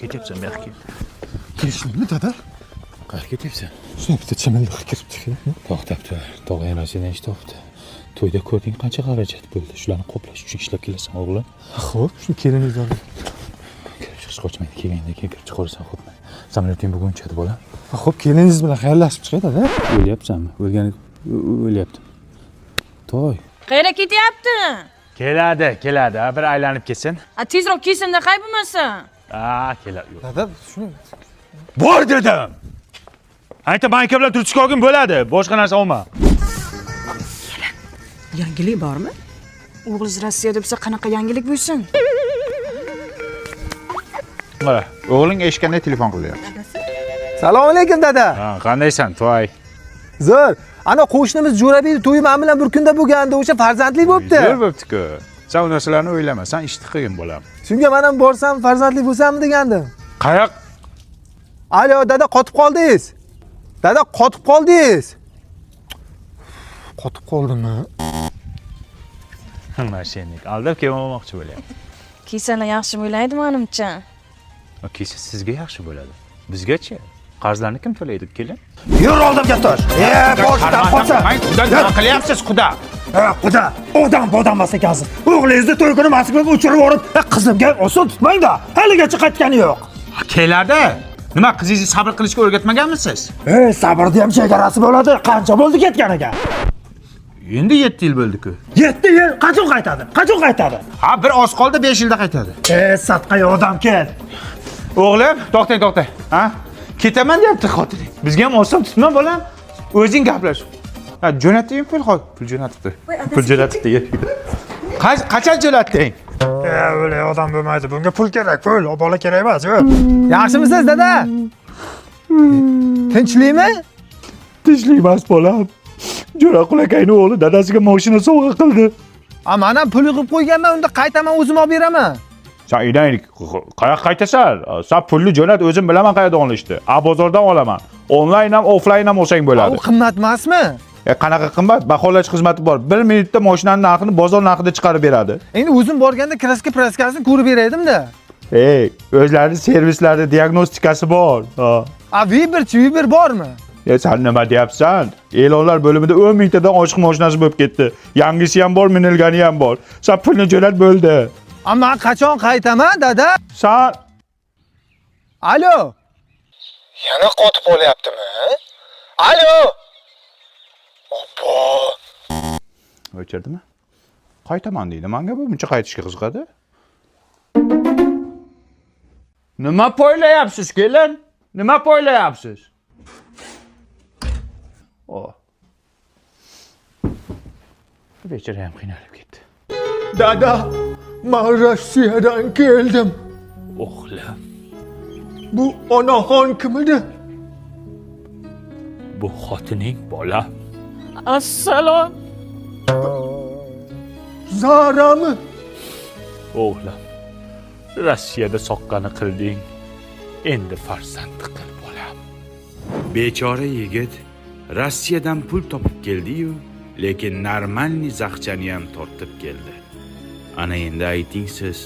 ketyapsan bu yoqqa? Kelishmaymi, dada? Qayerga ketyapsan? Shuna bitta chamanliqqa kiribdi. To'xtab tur. Tog'ay narsadan eshitibdi. To'yda ko'rding qancha xarajat bo'ldi. Shularni qoplash uchun ishlab kelasan, o'g'lim. Xo'p, shuni keliningiz olib. Kirib chiqish qochmaydi. Kelganda keyin kirib chiqaversan, xo'pmi? Samolyoting bugun uchadi, bola. Xo'p, keliningiz bilan xayrlashib chiqay, dada. O'lyapsanmi? O'lyaptim. To'y. Qayerga ketyapti? Keladi. Bir aylanib ketsin. Tezroq kelsin-da, qay bo'lmasin. Keladi. Dada, shuni Bor dedim. Ayta banka bilan turishga olgin bo'ladi. Boshqa narsa olma. Yangilik bormi? O'g'liz Rossiyada bo'lsa qanaqa yangilik bo'lsin? Mana, o'g'ling eshitganda telefon qilyapti. Assalomu alaykum, dada. Qandaysan, To'y? Zo'r. Ana qo'shnimiz Jo'rabek to'yi men bilan bir kunda bo'lganda o'sha farzandli bo'pti. Zo'r bo'pti-ku. Sen u narsalarni o'ylama. Sen ishni qilgin bo'lam. Shunga men ham borsam farzandli bo'lsammi degandim. Qayoq? Alo, dada, qotib qoldingiz. Dada, qotib qoldingiz. Qotib qoldimmi? Mashinik. Aldab kelmoqchi bo'lyapti. Kiysalar yaxshi bo'laydi, menimcha. Kiysa sizga yaxshi bo'ladi. Bizgachi? Qarzlarni kim to'laydi, kelin? Yur oldimga tosh. Boshdan qolsa. Nima qilyapsiz, xudo? Xudo, odam bodammas ekansiz. O'g'lingizni to'y kuni Moskvaga uchirib yuborib, qizimga oson tutmang-da. Haligacha qaytgani yo'q. Keladi. Nima, qizingizni sabr qilishga o'rgatmaganmisiz? Sabrni ham chegarasi bo'ladi. Qancha bo'ldi ketganiga? Endi 7 yil bo'ldi-ku. 7 yil qachon qaytadi? Ha, bir oz qoldi, 5 yilda qaytadi. Satqay odam kel. O'g'lim, to'xtang. Ha? Ketaman deyapti xotining. Bizga ham oson tutma, bolam. O'zing gaplash. Ha, jo'natding pul jo'natibdi. Pul jo'natibdi. Qachon jo'natding? O'lay odam bo'lmaydi. Bunga pul kerak, pul. Bola kerak emas. Yaxshimisiz, dada? Tinchlikmi? Tinchlik emas, bolam. Jo'raqul akayning o'g'li dadasiga mashina sovg'a qildi. Men ham pul yig'ib qo'yganman, unda qaytaman, o'zim olib beraman. Sen idang qayoqqa qaytasan? Sen pulni jo'nat, o'zim bilaman qayerda olishdi. Bozordan olaman. Onlayn ham, offlayn ham olsang bo'ladi. U qimmat emasmi? Qanaqa qimmat? Baholash xizmati bor. 1 minutda mashinaning narxini bozor narxida chiqarib beradi. Endi o'zim borganda kraska praskasini ko'rib beraydim-da. O'zlarining servislarida diagnostikasi bor. Viber bormi? Sen nima deyapsan? E'lonlar bo'limida 10 mingtadan oshiq mashinasi bo'lib ketdi. Yangisi ham bor, minilgani ham bor. Sen pulni jo'nat bo'ldi. Men qachon qaytaman, dada? Sen Alo. Yana qotib qolyaptimi? Alo. Oppo. O'chirdimi? Qaytaman deydi. Menga bu buncha qaytishga qiziqadi. Nima poylayapsiz, kelin? Nima poylayapsiz? Bechora ham qiynalib ketdi. Dada, men Rossiyadan keldim. O'g'lim, Bu onaxon kim edi? bu xotining, bola. Assalom. Zarami? O'g'lim, Rossiyada soqqani qilding. Endi farzandli qil, bolam. Bechora yigit Rossiyadan pul topib keldi-yu, lekin normalniy zaqchani ham tortib keldi. Ana endi ayting siz,